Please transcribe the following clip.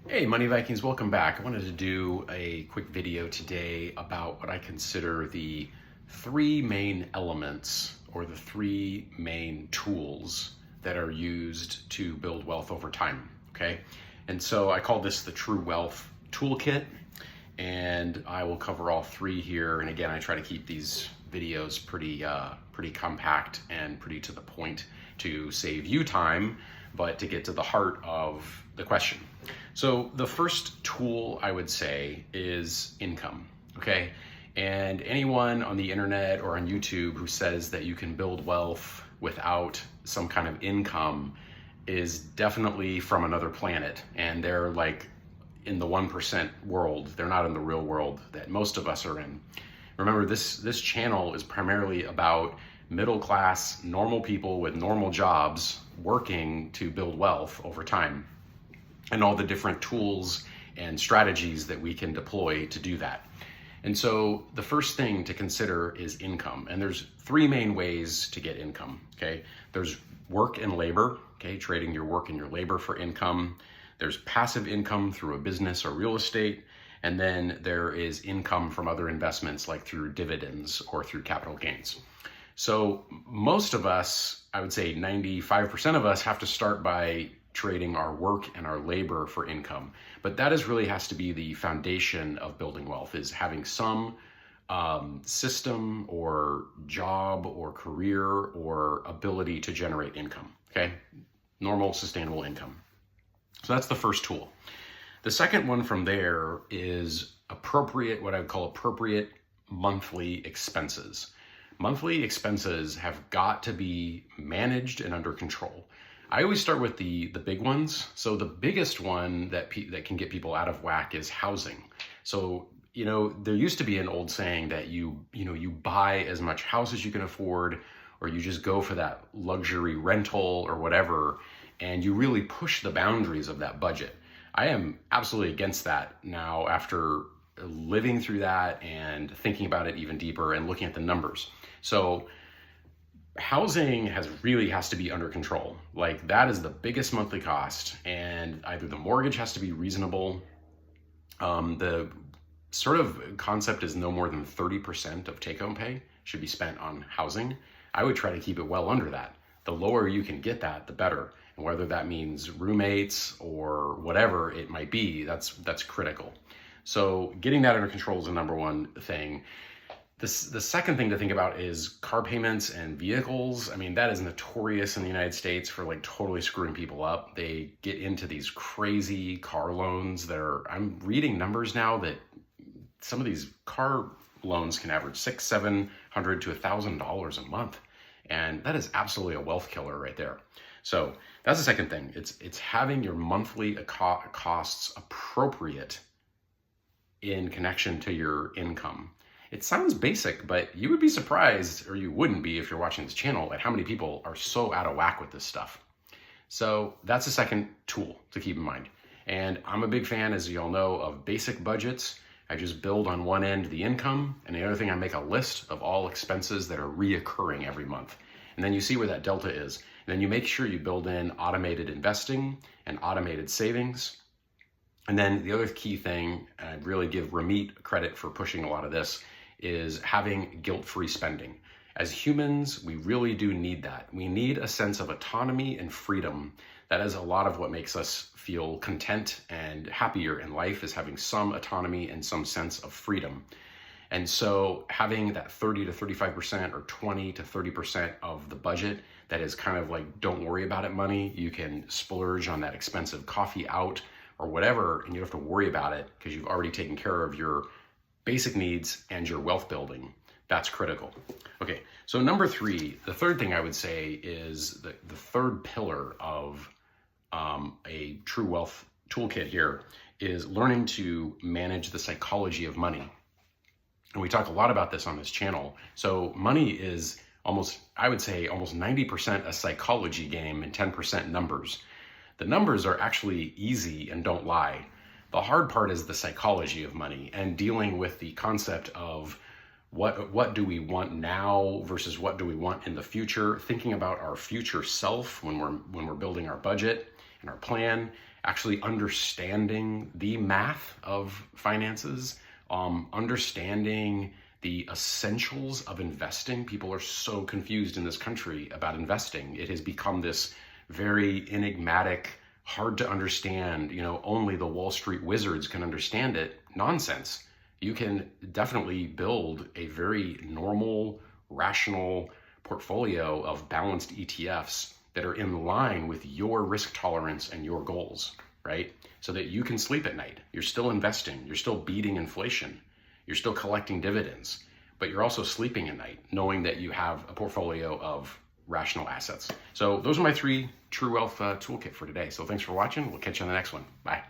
Hey, Money Vikings, welcome back. I wanted to do a quick video today about what I consider the three main elements or the three main tools that are used to build wealth over time. Okay. And so I call this the True Wealth Toolkit, and I will cover all three here. And again, I try to keep these videos pretty compact and pretty to the point to save you time, but to get to the heart of the question. So the first tool I would say is income, okay? And anyone on the internet or on YouTube who says that you can build wealth without some kind of income is definitely from another planet, and they're like in the 1% world. They're not in the real world that most of us are in. Remember, this channel is primarily about middle class, normal people with normal jobs working to build wealth over time, and all the different tools and strategies that we can deploy to do that. And so the first thing to consider is income. And there's three main ways to get income, okay? There's work and labor, okay? Trading your work and your labor for income. There's passive income through a business or real estate. And then there is income from other investments like through dividends or through capital gains. So most of us, I would say 95% of us, have to start by trading our work and our labor for income. But that really has to be the foundation of building wealth, is having some system or job or career or ability to generate income, okay? Normal, sustainable income. So that's the first tool. The second one from there is what I would call appropriate monthly expenses. Monthly expenses have got to be managed and under control. I always start with the big ones. So the biggest one that can get people out of whack is housing. So, there used to be an old saying that you buy as much house as you can afford, or you just go for that luxury rental or whatever, and you really push the boundaries of that budget. I am absolutely against that now after living through that and thinking about it even deeper and looking at the numbers. So housing has to be under control. Like, that is the biggest monthly cost, and either the mortgage has to be reasonable. The sort of concept is no more than 30% of take-home pay should be spent on housing. I would try to keep it well under that. The lower you can get that, the better. And whether that means roommates or whatever it might be, that's critical. So getting that under control is the number one thing. The second thing to think about is car payments and vehicles. I mean, that is notorious in the United States for like totally screwing people up. They get into these crazy car loans I'm reading numbers now that some of these car loans can average $600, $700 to $1,000 a month. And that is absolutely a wealth killer right there. So that's the second thing. It's having your monthly costs appropriate in connection to your income. It sounds basic, but you would be surprised, or you wouldn't be if you're watching this channel, at how many people are so out of whack with this stuff. So that's the second tool to keep in mind. And I'm a big fan, as you all know, of basic budgets. I just build on one end the income, and the other thing, I make a list of all expenses that are reoccurring every month. And then you see where that delta is. And then you make sure you build in automated investing and automated savings. And then the other key thing, and I really give Ramit credit for pushing a lot of this, is having guilt-free spending. As humans, we really do need that. We need a sense of autonomy and freedom. That is a lot of what makes us feel content and happier in life, is having some autonomy and some sense of freedom. And so having that 30 to 35% or 20 to 30% of the budget that is kind of like don't worry about it money, you can splurge on that expensive coffee out or whatever, and you don't have to worry about it because you've already taken care of your basic needs and your wealth building. That's critical. Okay, so number three, the third thing I would say is the third pillar of a true wealth toolkit here is learning to manage the psychology of money. And we talk a lot about this on this channel. So money is I would say almost 90% a psychology game and 10% numbers. The numbers are actually easy and don't lie. The hard part is the psychology of money and dealing with the concept of what do we want now versus what do we want in the future, thinking about our future self when we're building our budget and our plan, actually understanding the math of finances, understanding the essentials of investing. People are so confused in this country about investing. It has become this very enigmatic, hard to understand, only the Wall Street wizards can understand it nonsense. You can definitely build a very normal, rational portfolio of balanced ETFs that are in line with your risk tolerance and your goals, right? So that you can sleep at night. You're still investing, you're still beating inflation, you're still collecting dividends, but you're also sleeping at night knowing that you have a portfolio of rational assets. So those are my 3 True Wealth toolkit for today. So thanks for watching. We'll catch you on the next one. Bye.